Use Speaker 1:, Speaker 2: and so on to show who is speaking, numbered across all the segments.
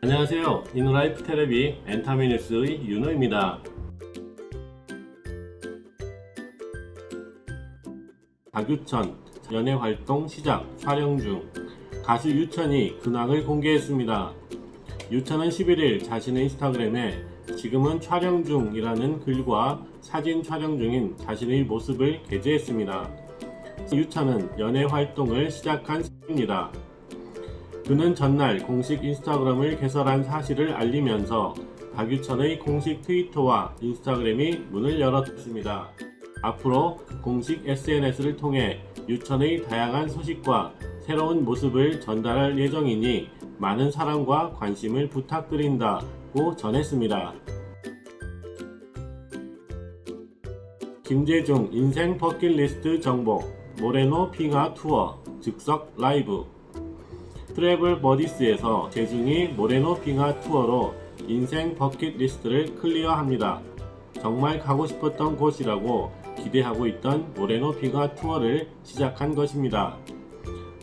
Speaker 1: 안녕하세요. 이노라이프 텔레비 엔타미뉴스의 윤호입니다. 박유천 연예활동 시작 촬영 중. 가수 유천이 근황을 공개했습니다. 유천은 11일 자신의 인스타그램에 지금은 촬영 중이라는 글과 사진 촬영 중인 자신의 모습을 게재했습니다. 유천은 연예활동을 시작한 셈입니다. 그는 전날 공식 인스타그램을 개설한 사실을 알리면서 박유천의 공식 트위터와 인스타그램이 문을 열었습니다. 앞으로 공식 SNS를 통해 유천의 다양한 소식과 새로운 모습을 전달할 예정이니 많은 사랑과 관심을 부탁드린다고 전했습니다. 김재중 인생 버킷리스트 정보 모레노 핑하 투어 즉석 라이브. 트래블 버디스에서 재중이 모레노 핑하 투어로 인생 버킷리스트를 클리어합니다. 정말 가고 싶었던 곳이라고 기대하고 있던 모레노 핑하 투어를 시작한 것입니다.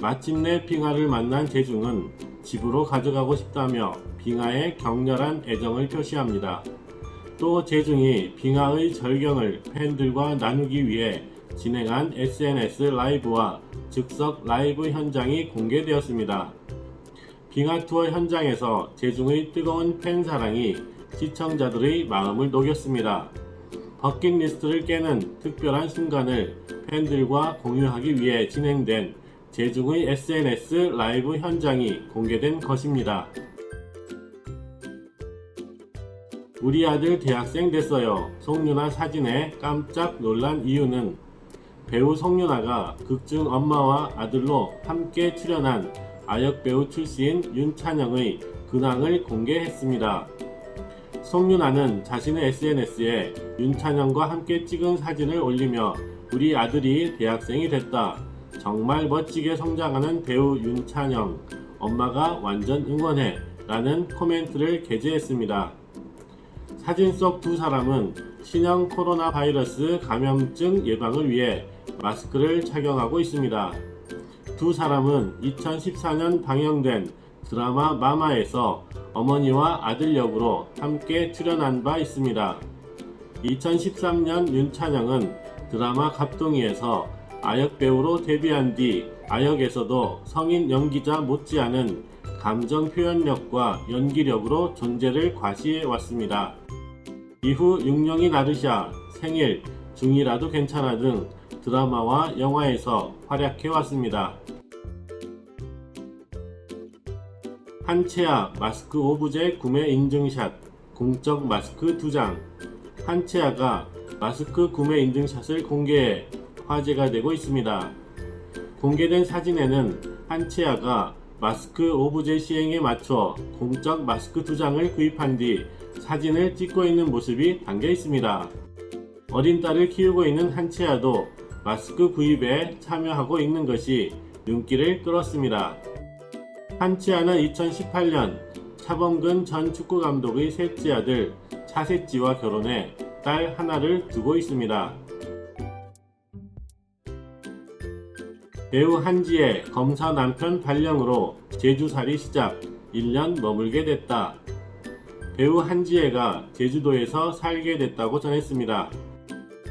Speaker 1: 마침내 핑하를 만난 재중은 집으로 가져가고 싶다며 핑하에 격렬한 애정을 표시합니다. 또 재중이 핑하의 절경을 팬들과 나누기 위해 진행한 SNS 라이브와 즉석 라이브 현장이 공개되었습니다. 핑하 투어 현장에서 재중의 뜨거운 팬 사랑이 시청자들의 마음을 녹였습니다. 버킷리스트를 깨는 특별한 순간을 팬들과 공유하기 위해 진행된 재중의 SNS 라이브 현장이 공개된 것입니다. 우리 아들 대학생 됐어요. 송윤아 사진에 깜짝 놀란 이유는 배우 송윤아가 극중 엄마와 아들로 함께 출연한 아역배우 출신 윤찬영의 근황을 공개했습니다. 송윤아는 자신의 SNS에 윤찬영과 함께 찍은 사진을 올리며 우리 아들이 대학생이 됐다. 정말 멋지게 성장하는 배우 윤찬영, 엄마가 완전 응원해 라는 코멘트를 게재했습니다. 사진 속 두 사람은 신형 코로나 바이러스 감염증 예방을 위해 마스크를 착용하고 있습니다. 두 사람은 2014년 방영된 드라마 마마에서 어머니와 아들 역으로 함께 출연한 바 있습니다. 2013년 윤찬영은 드라마 갑동이에서 아역배우로 데뷔한 뒤 아역에서도 성인 연기자 못지않은 감정 표현력과 연기력으로 존재를 과시해 왔습니다. 이후 육룡이 나르샤, 생일, 중이라도 괜찮아 등 드라마와 영화에서 활약해 왔습니다. 한채아 마스크 오브제 구매 인증샷, 공적 마스크 2장. 한채아가 마스크 구매 인증샷을 공개해 화제가 되고 있습니다. 공개된 사진에는 한채아가 마스크 오브제 시행에 맞춰 공적 마스크 2장을 구입한 뒤 사진을 찍고 있는 모습이 담겨 있습니다. 어린 딸을 키우고 있는 한채아도 마스크 구입에 참여하고 있는 것이 눈길을 끌었습니다. 한채아는 2018년 차범근 전 축구감독의 셋째 아들 차셋지와 결혼해 딸 하나를 두고 있습니다. 배우 한지의 검사 남편 발령으로 제주살이 시작 1년 머물게 됐다. 배우 한지혜가 제주도에서 살게 됐다고 전했습니다.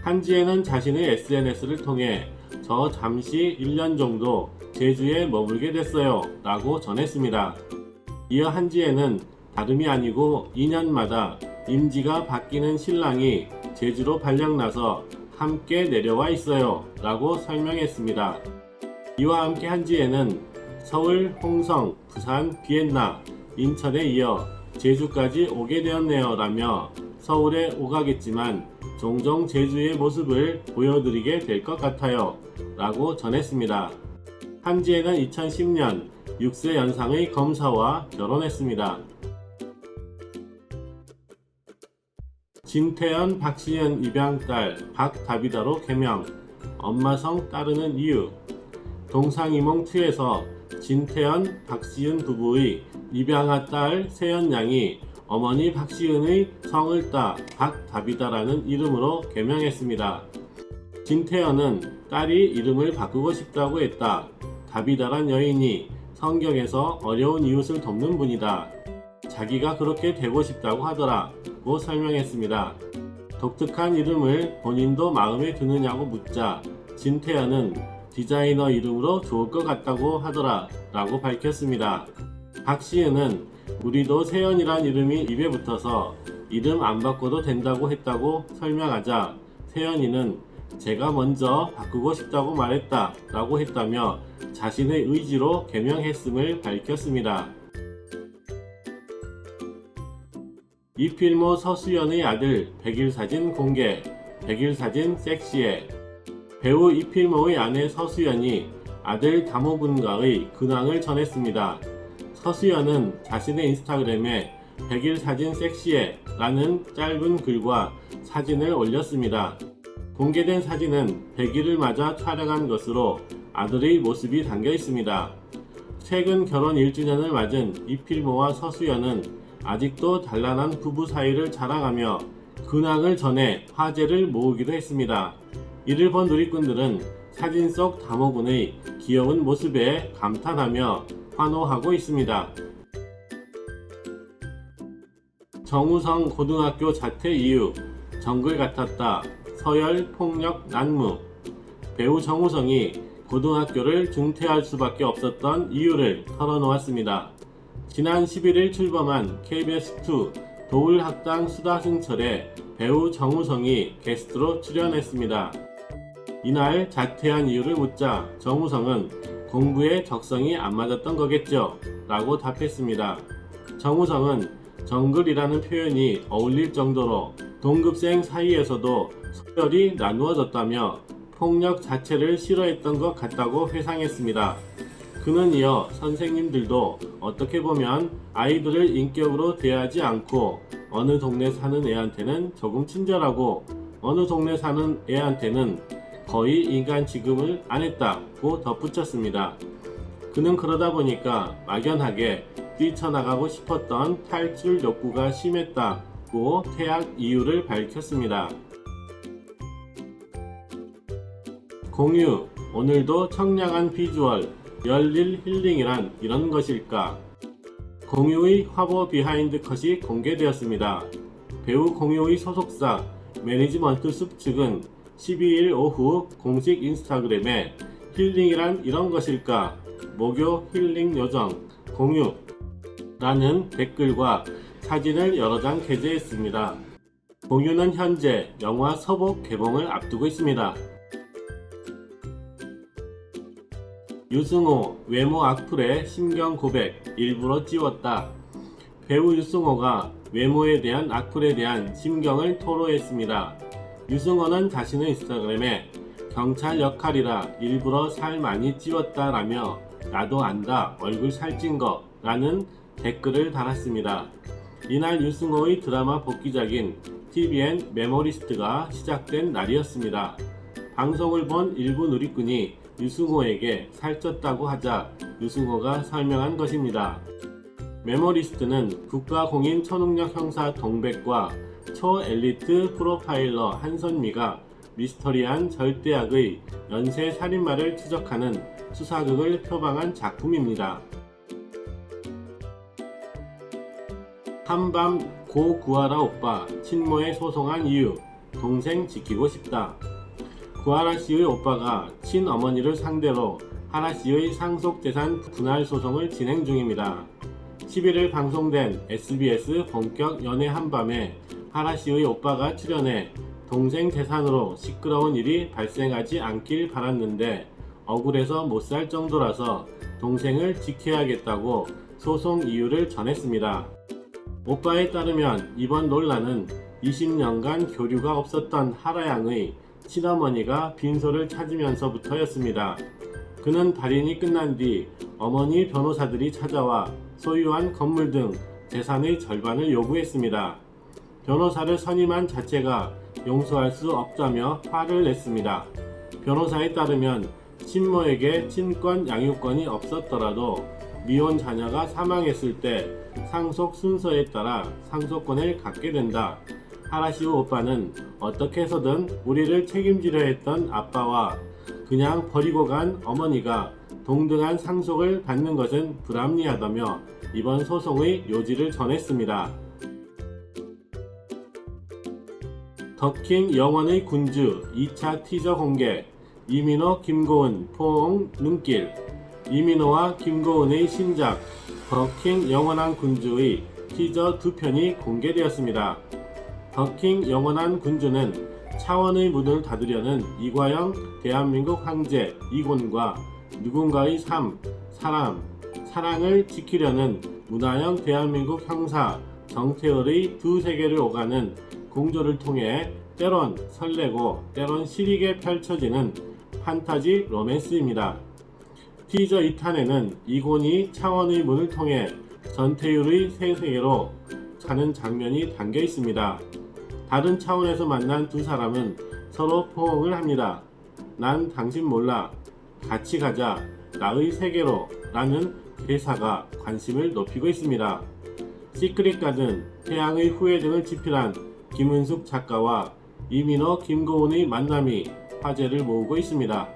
Speaker 1: 한지혜는 자신의 SNS를 통해 저 잠시 1년 정도 제주에 머물게 됐어요 라고 전했습니다. 이어 한지혜는 다름이 아니고 2년마다 임지가 바뀌는 신랑이 제주로 발령나서 함께 내려와 있어요 라고 설명했습니다. 이와 함께 한지혜는 서울, 홍성, 부산, 비엔나, 인천에 이어 제주까지 오게 되었네요 라며 서울에 오가겠지만 종종 제주의 모습을 보여드리게 될 것 같아요 라고 전했습니다. 한지혜는 2010년 6세 연상의 검사와 결혼했습니다. 진태현 박시은 입양딸 박다비다로 개명, 엄마성 따르는 이유. 동상이몽2에서 진태현 박시은 부부의 입양아 딸 세연 양이 어머니 박시은의 성을 따 박다비다라는 이름으로 개명했습니다. 진태현은 딸이 이름을 바꾸고 싶다고 했다. 다비다란 여인이 성경에서 어려운 이웃을 돕는 분이다. 자기가 그렇게 되고 싶다고 하더라고 설명했습니다. 독특한 이름을 본인도 마음에 드느냐고 묻자 진태현은 디자이너 이름으로 좋을 것 같다고 하더라 라고 밝혔습니다. 박시은은 우리도 세연이란 이름이 입에 붙어서 이름 안 바꿔도 된다고 했다고 설명하자 세연이는 제가 먼저 바꾸고 싶다고 말했다 라고 했다며 자신의 의지로 개명했음을 밝혔습니다. 이필모 서수연의 아들 100일 사진 공개, 100일 사진 섹시해. 배우 이필모의 아내 서수연이 아들 다모군과의 근황을 전했습니다. 서수연은 자신의 인스타그램에 100일 사진 섹시해 라는 짧은 글과 사진을 올렸습니다. 공개된 사진은 100일을 맞아 촬영한 것으로 아들의 모습이 담겨 있습니다. 최근 결혼 1주년을 맞은 이필모와 서수연은 아직도 단란한 부부 사이를 자랑하며 근황을 전해 화제를 모으기도 했습니다. 이를 본 누리꾼들은 사진 속 다모군의 귀여운 모습에 감탄하며 환호하고 있습니다. 정우성 고등학교 자퇴 이유 정글 같았다. 서열 폭력 난무. 배우 정우성이 고등학교를 중퇴할 수밖에 없었던 이유를 털어놓았습니다. 지난 11일 출범한 KBS2 도울학당 수다승철에 배우 정우성이 게스트로 출연했습니다. 이날 자퇴한 이유를 묻자 정우성은 공부에 적성이 안 맞았던 거겠죠? 라고 답했습니다. 정우성은 정글이라는 표현이 어울릴 정도로 동급생 사이에서도 서열이 나누어졌다며 폭력 자체를 싫어했던 것 같다고 회상했습니다. 그는 이어 선생님들도 어떻게 보면 아이들을 인격으로 대하지 않고 어느 동네 사는 애한테는 조금 친절하고 어느 동네 사는 애한테는 거의 인간 취급을 안 했다고 덧붙였습니다. 그는 그러다 보니까 막연하게 뛰쳐나가고 싶었던 탈출 욕구가 심했다고 퇴학 이유를 밝혔습니다. 공유, 오늘도 청량한 비주얼, 열일 힐링이란 이런 것일까? 공유의 화보 비하인드 컷이 공개되었습니다. 배우 공유의 소속사 매니지먼트 숲 측은 12일 오후 공식 인스타그램에 힐링이란 이런 것일까? 목요 힐링 요정 공유 라는 댓글과 사진을 여러 장 게재했습니다. 공유는 현재 영화 서복 개봉을 앞두고 있습니다. 유승호 외모 악플에 심경 고백 일부러 찌웠다. 배우 유승호가 외모에 대한 악플에 대한 심경을 토로했습니다. 유승호는 자신의 인스타그램에 경찰 역할이라 일부러 살 많이 찌웠다 라며 나도 안다 얼굴 살찐 거 라는 댓글을 달았습니다. 이날 유승호의 드라마 복귀작인 TVN 메모리스트가 시작된 날이었습니다. 방송을 본 일부 누리꾼이 유승호에게 살쪘다고 하자 유승호가 설명한 것입니다. 메모리스트는 국가공인 초능력 형사 동백과 초엘리트 프로파일러 한선미가 미스터리한 절대악의 연쇄 살인마를 추적하는 수사극을 표방한 작품입니다. 한밤 고 구하라 오빠 친모에 소송한 이유 동생 지키고 싶다. 구하라 씨의 오빠가 친어머니를 상대로 하라 씨의 상속재산 분할 소송을 진행 중입니다. 11일 방송된 SBS 본격 연애 한밤에 하라 씨의 오빠가 출연해 동생 재산으로 시끄러운 일이 발생하지 않길 바랐는데 억울해서 못 살 정도라서 동생을 지켜야겠다고 소송 이유를 전했습니다. 오빠에 따르면 이번 논란은 20년간 교류가 없었던 하라 양의 친어머니가 빈소를 찾으면서부터였습니다. 그는 발인이 끝난 뒤 어머니 변호사들이 찾아와 소유한 건물 등 재산의 절반을 요구했습니다. 변호사를 선임한 자체가 용서할 수 없다며 화를 냈습니다. 변호사에 따르면 친모에게 친권 양육권이 없었더라도 미혼 자녀가 사망했을 때 상속 순서에 따라 상속권을 갖게 된다. 하라시우 오빠는 어떻게 해서든 우리를 책임지려 했던 아빠와 그냥 버리고 간 어머니가 동등한 상속을 받는 것은 불합리하다며 이번 소송의 요지를 전했습니다. 더킹 영원의 군주 2차 티저 공개. 이민호, 김고은 포옹 눈길. 이민호와 김고은의 신작 더킹 영원한 군주의 티저 2편이 공개되었습니다. 더킹 영원한 군주는 차원의 문을 닫으려는 이과영 대한민국 황제 이곤과 누군가의 삶, 사랑을 지키려는 문화형 대한민국 형사 정태열의 두 세계를 오가는 공조를 통해 때론 설레고 때론 시리게 펼쳐지는 판타지 로맨스입니다. 티저 2탄에는 이곤이 차원의 문을 통해 전태율의 새 세계로 가는 장면이 담겨 있습니다. 다른 차원에서 만난 두 사람은 서로 포옹을 합니다. 난 당신 몰라. 같이 가자. 나의 세계로. 라는 대사가 관심을 높이고 있습니다. 시크릿 가든, 태양의 후예 등을 집필한 김은숙 작가와 이민호, 김고은의 만남이 화제를 모으고 있습니다.